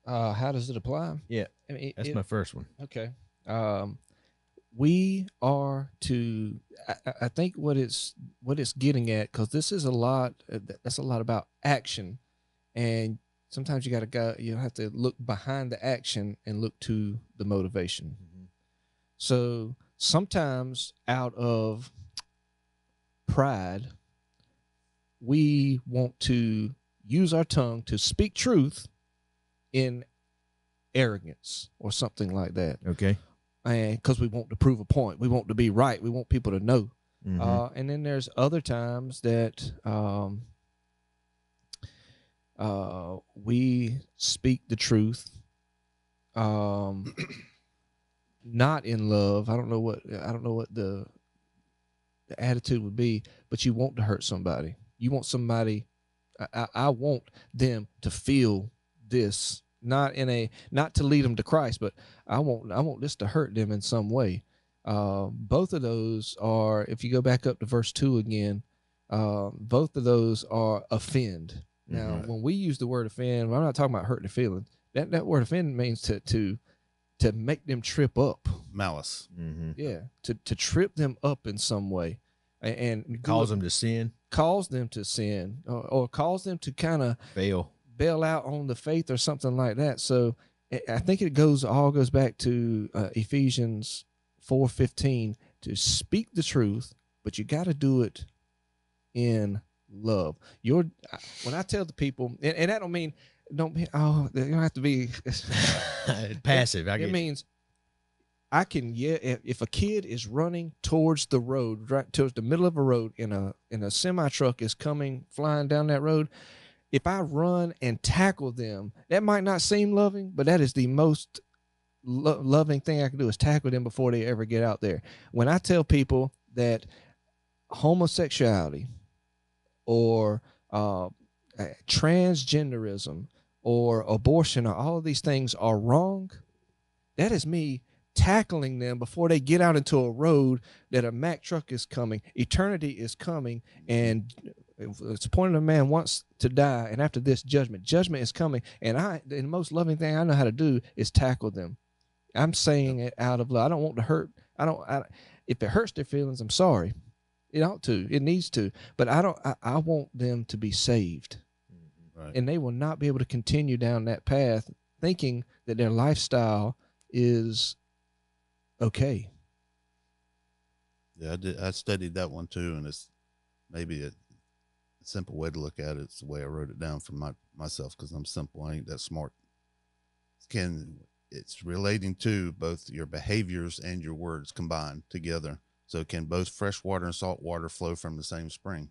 How does it apply? Yeah, I mean, that's my first one. Okay. We are to. I think what it's getting at, because this is a lot. That's a lot about action, and sometimes you got to go. You have to look behind the action and look to the motivation. Mm-hmm. So sometimes, out of pride, we want to use our tongue to speak truth in arrogance or something like that. Okay. And because we want to prove a point, we want to be right, we want people to know. Mm-hmm. And then there's other times that we speak the truth, not in love. I don't know what the attitude would be, but you want to hurt somebody. You want somebody. I want them to feel this. Not to lead them to Christ, but I want this to hurt them in some way. Both of those are, if you go back up to verse 2 again, both of those are offend. Mm-hmm. Now, when we use the word offend, I'm not talking about hurting the feelings. That word offend means to make them trip up. Malice. Mm-hmm. Yeah, to trip them up in some way, and cause them to sin. Cause them to sin, or cause them to kind of bail out on the faith or something like that. So I think it all goes back to Ephesians 4:15, to speak the truth, but you got to do it in love. When I tell the people, and I don't mean you don't have to be Passive. I It get means I can if a kid is running towards the road, right towards the middle of a road, and a semi truck is coming flying down that road, if I run and tackle them, that might not seem loving, but that is the most loving thing I can do, is tackle them before they ever get out there. When I tell people that homosexuality or transgenderism or abortion or all of these things are wrong, that is me tackling them before they get out into a road that a Mack truck is coming, eternity is coming, and it's appointed a man wants to die, and after this judgment is coming. And the most loving thing I know how to do is tackle them. I'm saying it out of love. I don't want to hurt. If it hurts their feelings, I'm sorry. It ought to. It needs to. But I want them to be saved. Right. And they will not be able to continue down that path thinking that their lifestyle is okay. Yeah, I studied that one too, and it's maybe a simple way to look at it. It's the way I wrote it down for myself, because I'm simple. I ain't that smart. It's relating to both your behaviors and your words combined together. So can both fresh water and salt water flow from the same spring?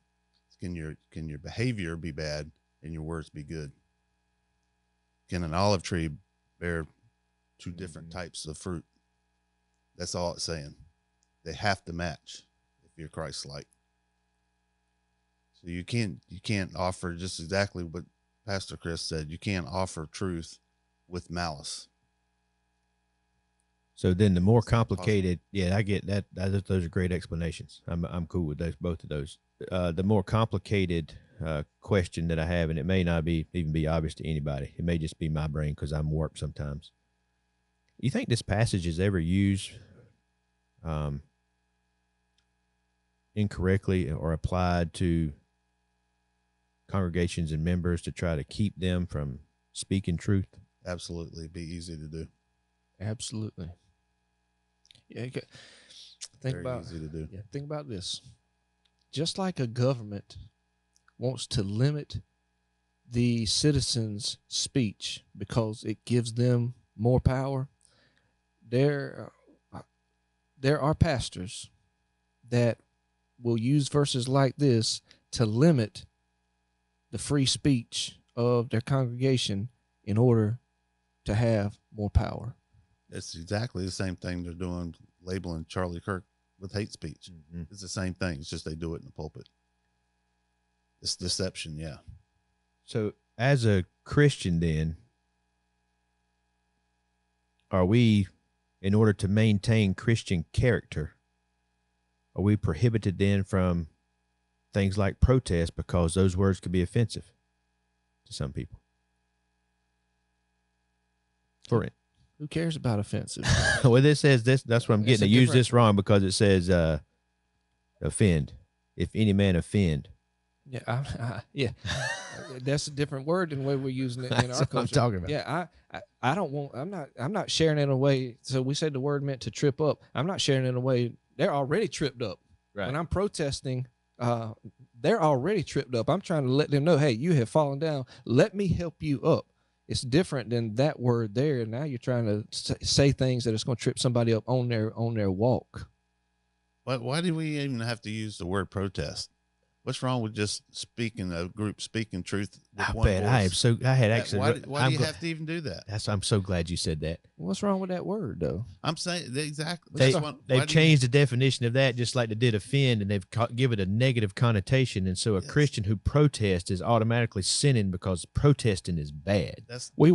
Can your behavior be bad and your words be good? Can an olive tree bear two different types of fruit? That's all it's saying. They have to match if you're Christ-like. So you can't offer just exactly what Pastor Chris said. You can't offer truth with malice. So then the more complicated, yeah, I get that. Those are great explanations. I'm cool with both of those. The more complicated question that I have, and it may not even be obvious to anybody. It may just be my brain because I'm warped sometimes. You think this passage is ever used incorrectly or applied to congregations and members to try to keep them from speaking truth? Absolutely. It'd be easy to do. Absolutely. Yeah. Very easy to do. Yeah. Think about this. Just like a government wants to limit the citizens' speech because it gives them more power, there are pastors that will use verses like this to limit the free speech of their congregation in order to have more power. It's exactly the same thing they're doing, labeling Charlie Kirk with hate speech. Mm-hmm. It's the same thing. It's just they do it in the pulpit. It's deception, yeah. So as a Christian then, are we, in order to maintain Christian character, are we prohibited then from things like protest because those words could be offensive to some people? For it. Who cares about offensive? Well, this says this. That's what I'm getting. I use this wrong because it says offend. If any man offend. Yeah, yeah. That's a different word than the way we're using it in That's our what I'm culture. talking about. Yeah, I don't want. I'm not sharing it in a way. So we said the word meant to trip up. I'm not sharing it in a way. They're already tripped up. Right. When I'm protesting, they're already tripped up. I'm trying to let them know, hey, you have fallen down. Let me help you up. It's different than that word there. Now you're trying to say things that it's going to trip somebody up on their walk. Why do we even have to use the word protest? What's wrong with just speaking a group speaking truth with one voice? I had actually. Why do you have to even do that? I'm so glad you said that. What's wrong with that word though? I'm saying exactly. They've changed the definition of that, just like they did offend, and they've given it a negative connotation. And so a Christian who protests is automatically sinning because protesting is bad. We'd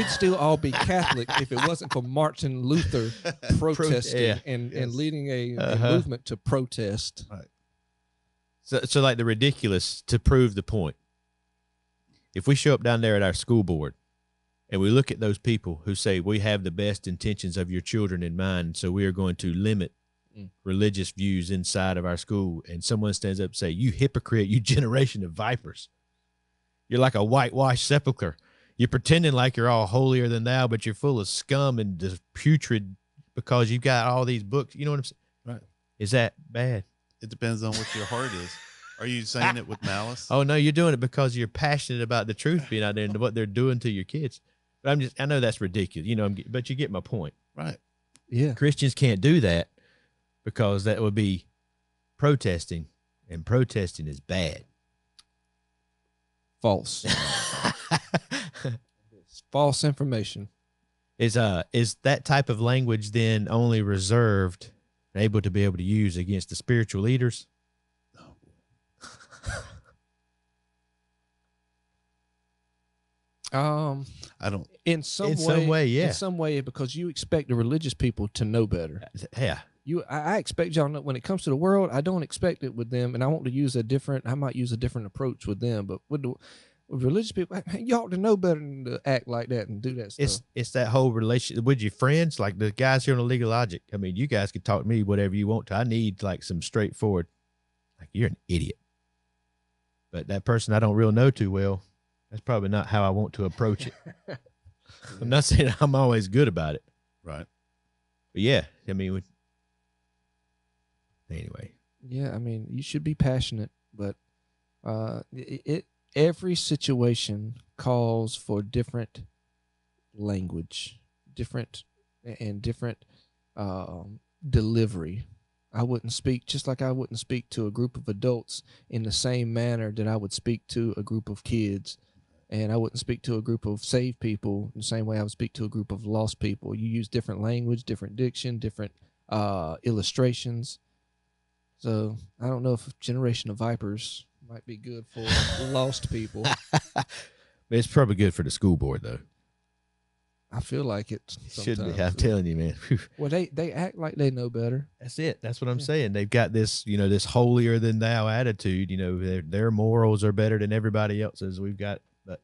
still all be Catholic if it wasn't for Martin Luther protesting and leading a movement to protest. Right. So like the ridiculous to prove the point. If we show up down there at our school board and we look at those people who say we have the best intentions of your children in mind, so we are going to limit religious views inside of our school, and someone stands up and say, you hypocrite, you generation of vipers. You're like a whitewashed sepulcher. You're pretending like you're all holier than thou, but you're full of scum and just putrid because you've got all these books. You know what I'm saying? Right. Is that bad? It depends on what your heart is. Are you saying it with malice? Oh no, you're doing it because you're passionate about the truth being out there and what they're doing to your kids. But I know that's ridiculous, you know, but you get my point. Right. Yeah. Christians can't do that because that would be protesting, and protesting is bad. False. It's false information. Is that type of language then only reserved and able to be able to use against the spiritual leaders? I don't. In some way, yeah. In some way, because you expect the religious people to know better. Yeah. I expect y'all know, when it comes to the world, I don't expect it with them, and I want to use I might use a different approach with them, but with religious people, y'all ought to know better than to act like that and do that stuff. It's that whole relationship with your friends, like the guys here on the Legal Logic. I mean, you guys can talk to me whatever you want to. I need like some straightforward, like, you're an idiot. But that person I don't really know too well, that's probably not how I want to approach it. I'm not saying I'm always good about it. Right. But yeah, I mean, anyway. Yeah, I mean, you should be passionate, but every situation calls for different language, different delivery. I wouldn't speak, just like I wouldn't speak to a group of adults in the same manner that I would speak to a group of kids. And I wouldn't speak to a group of saved people in the same way I would speak to a group of lost people. You use different language, different diction, different illustrations. So I don't know if Generation of Vipers might be good for lost people. It's probably good for the school board, though. I feel like it Should be. I'm sometimes. telling you, man. Well, they act like they know better. That's it. That's what I'm saying. They've got this, you know, this holier than thou attitude. You know, their morals are better than everybody else's. We've got, but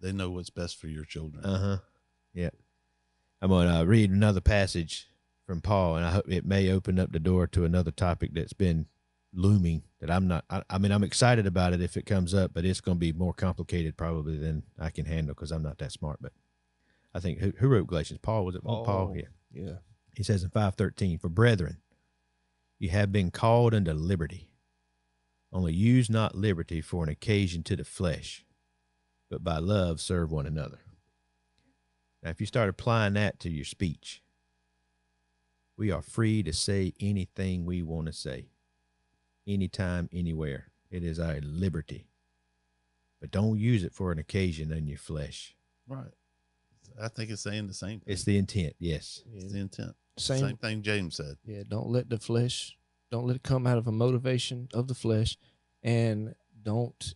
They know what's best for your children. Yeah. I'm gonna read another passage from Paul, and I hope it may open up the door to another topic that's been looming. That I'm not. I mean, I'm excited about it if it comes up, but it's going to be more complicated probably than I can handle because I'm not that smart. But I think who wrote Galatians? Paul, was it? Paul. Yeah. Yeah. He says in 5:13, "For brethren, you have been called unto liberty. Only use not liberty for an occasion to the flesh, but by love serve one another." Now, if you start applying that to your speech, we are free to say anything we want to say, anytime, anywhere. It is our liberty. But don't use it for an occasion in your flesh. Right. I think it's saying the same thing. It's the intent, yes. It's the intent. Same Same thing James said. Yeah, don't let it come out of a motivation of the flesh, and don't.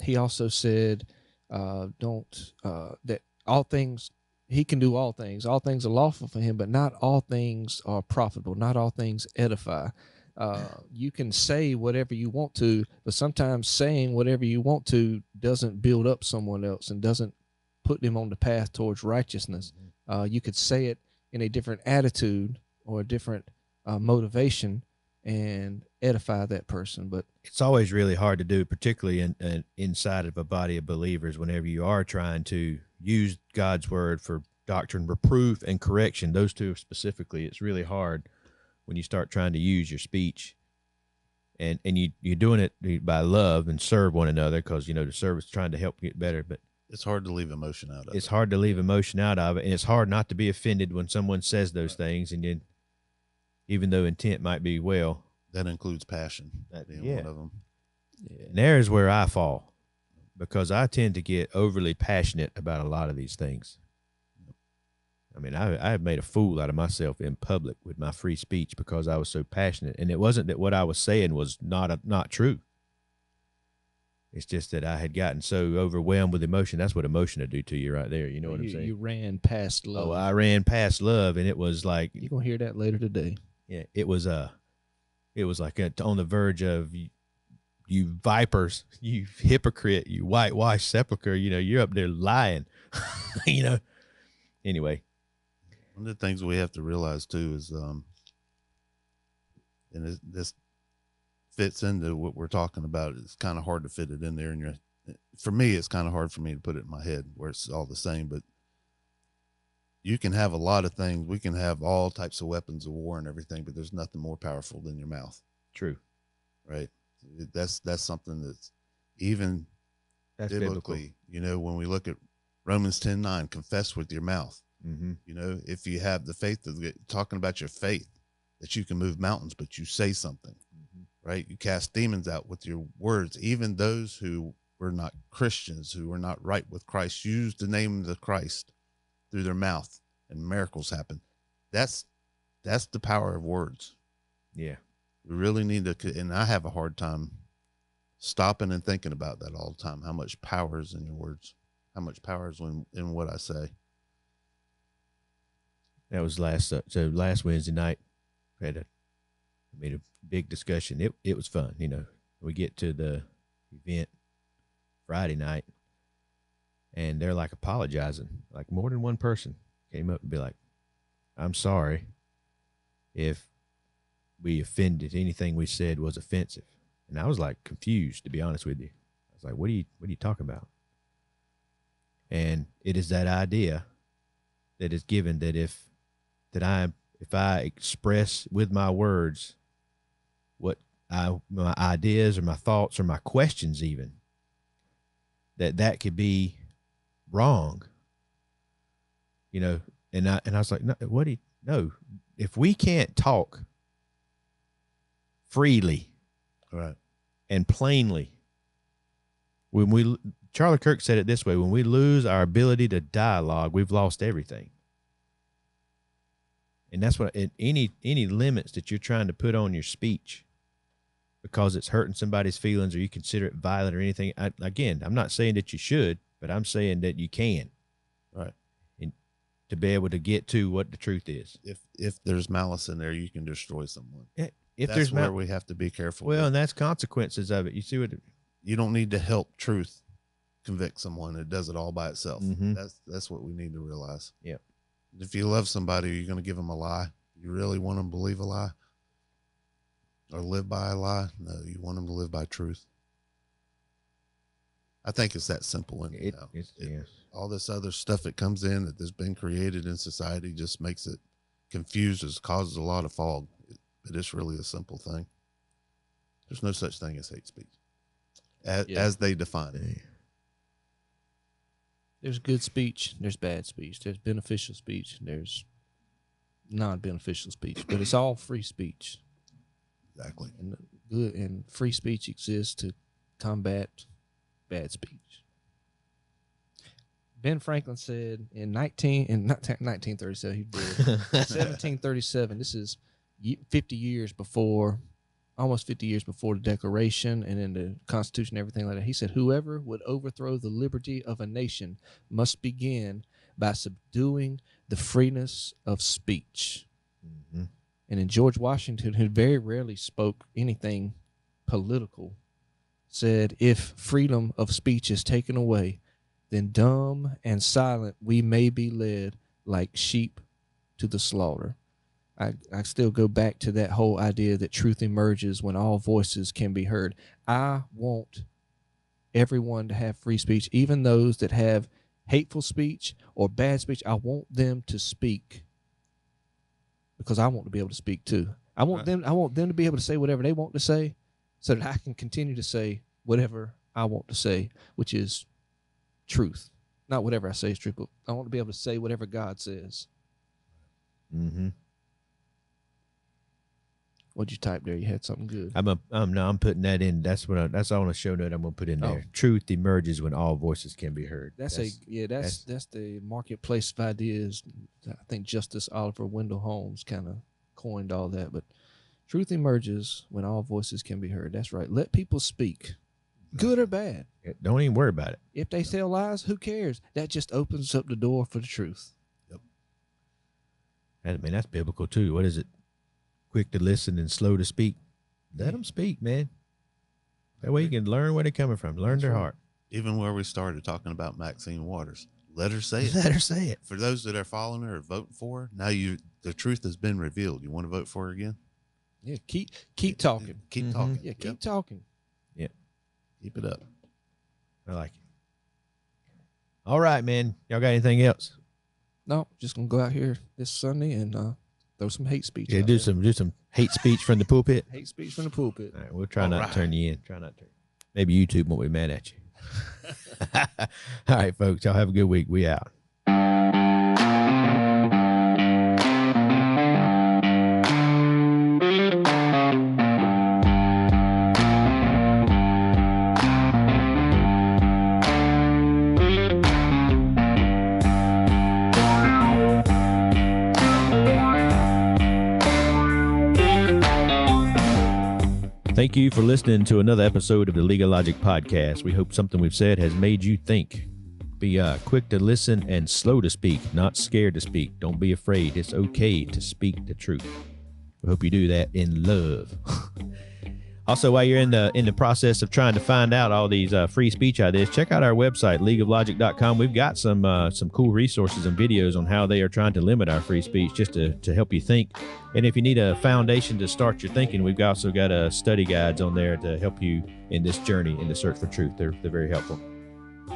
He also said, that all things he can do all things. All things are lawful for him, but not all things are profitable. Not all things edify. You can say whatever you want to, but sometimes saying whatever you want to doesn't build up someone else and doesn't put them on the path towards righteousness. You could say it in a different attitude or a different motivation and edify that person. But it's always really hard to do, particularly inside of a body of believers, whenever you are trying to use God's word for doctrine, reproof, and correction. Those two specifically, it's really hard when you start trying to use your speech. And you're doing it by love and serve one another because, you know, the service is trying to help get better. But it's hard to leave emotion out of it. It's hard to leave emotion out of it. And it's hard not to be offended when someone says those things. And then, even though intent might be well. That includes passion being one of them. Yeah. And there's where I fall, because I tend to get overly passionate about a lot of these things. I mean, I have made a fool out of myself in public with my free speech because I was so passionate. And it wasn't that what I was saying was not true. It's just that I had gotten so overwhelmed with emotion. That's what emotion will do to you right there. You know what I'm saying? You ran past love. Oh, I ran past love, and it was like, you're gonna hear that later today. Yeah, it was like on the verge of you vipers, you hypocrite, you whitewashed sepulcher. You know, you're up there lying. You know. Anyway, one of the things we have to realize too is, and this fits into what we're talking about. It's kind of hard to fit it in there in your for me, it's kind of hard for me to put it in my head where it's all the same, but you can have a lot of things. We can have all types of weapons of war and everything, but there's nothing more powerful than your mouth. True. Right. That's something that's even That's biblically, you know, when we look at Romans 10:9, confess with your mouth. Mm-hmm. You know, if you have the faith of talking about your faith, that you can move mountains, but you say something, right? You cast demons out with your words. Even those who were not Christians, who were not right with Christ, used the name of the Christ through their mouth, and miracles happen. That's the power of words. Yeah. We really need to, and I have a hard time stopping and thinking about that all the time. How much power is in your words? How much power is in what I say? That was last Wednesday night. We made a big discussion. It was fun. You know, we get to the event Friday night, and they're like apologizing. Like more than one person came up and be like, "I'm sorry if we offended. Anything we said was offensive." And I was like confused, to be honest with you. I was like, "What are you talking about?" And it is that idea that is given that if I express with my words what my ideas or my thoughts or my questions, even that could be wrong, you know. And I was like, no, if we can't talk freely, right, and plainly, Charlie Kirk said it this way: when we lose our ability to dialogue, we've lost everything. And that's what any limits that you're trying to put on your speech because it's hurting somebody's feelings or you consider it violent or anything. Again, I'm not saying that you should, but I'm saying that you can. Right. And to be able to get to what the truth is. If there's malice in there, you can destroy someone. If that's there's where we have to be careful. Well, and that's consequences of it. You see what you don't need to help truth convict someone. It does it all by itself. Mm-hmm. That's what we need to realize. Yep. If you love somebody, are you going to give them a lie? You really want them to believe a lie or live by a lie? No, you want them to live by truth. I think it's that simple. Yes. All this other stuff that comes in that has been created in society just makes it confused, causes a lot of fog. But it's really a simple thing. There's no such thing as hate speech as they define it. There's good speech, there's bad speech, there's beneficial speech, there's non-beneficial speech, but it's all free speech. Exactly. And good and free speech exists to combat bad speech. Ben Franklin said in 1937, he did 1737. This is 50 years before, almost 50 years before the Declaration and in the Constitution, everything like that. He said, "Whoever would overthrow the liberty of a nation must begin by subduing the freeness of speech." Mm-hmm. And in George Washington, who very rarely spoke anything political, said, "If freedom of speech is taken away, then dumb and silent we may be led like sheep to the slaughter." I still go back to that whole idea that truth emerges when all voices can be heard. I want everyone to have free speech, even those that have hateful speech or bad speech. I want them to speak because I want to be able to speak too. I want them to be able to say whatever they want to say so that I can continue to say whatever I want to say, which is truth. Not whatever I say is truth, but I want to be able to say whatever God says. Mm-hmm. What'd you type there? You had something good. I'm putting that in. That's on a show note I'm gonna put in there. Truth emerges when all voices can be heard. That's the marketplace of ideas. I think Justice Oliver Wendell Holmes kind of coined all that. But truth emerges when all voices can be heard. That's right. Let people speak, good or bad. Don't even worry about it. If they tell lies, who cares? That just opens up the door for the truth. Yep. That's biblical too. What is it? Quick to listen and slow to speak. Let them speak, man. That way you can learn where they're coming from. Learn their heart. Even where we started talking about Maxine Waters, let her say it. Let her say it. For those that are following her or voting for her, now the truth has been revealed. You want to vote for her again? Yeah, keep talking. Keep talking. Yeah, keep talking. Yeah. Keep it up. I like it. All right, man. Y'all got anything else? No, just gonna go out here this Sunday and throw some hate speech. Yeah, out do there. some hate speech from the pulpit. Hate speech from the pulpit. All right, we'll try All not right. to turn you in. Try not to. Maybe YouTube won't be mad at you. All right, folks. Y'all have a good week. We out. Thank you for listening to another episode of the League of Logic podcast. We hope something we've said has made you think. Be quick to listen and slow to speak, not scared to speak. Don't be afraid. It's okay to speak the truth. We hope you do that in love. Also, while you're in the process of trying to find out all these free speech ideas, check out our website, leagueoflogic.com. We've got some cool resources and videos on how they are trying to limit our free speech just to help you think. And if you need a foundation to start your thinking, we've also got study guides on there to help you in this journey in the search for truth. They're very helpful.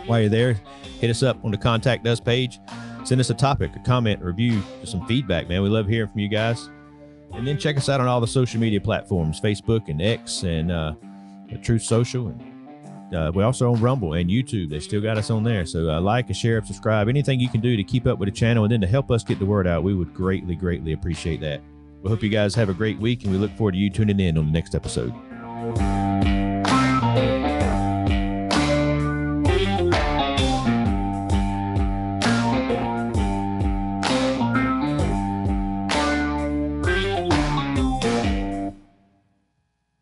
While you're there, hit us up on the Contact Us page. Send us a topic, a comment, a review, just some feedback, man. We love hearing from you guys. And then check us out on all the social media platforms, Facebook and X and Truth Social. And we're also on Rumble and YouTube. They still got us on there. So like, share, subscribe, anything you can do to keep up with the channel and then to help us get the word out. We would greatly, greatly appreciate that. We hope you guys have a great week, and we look forward to you tuning in on the next episode.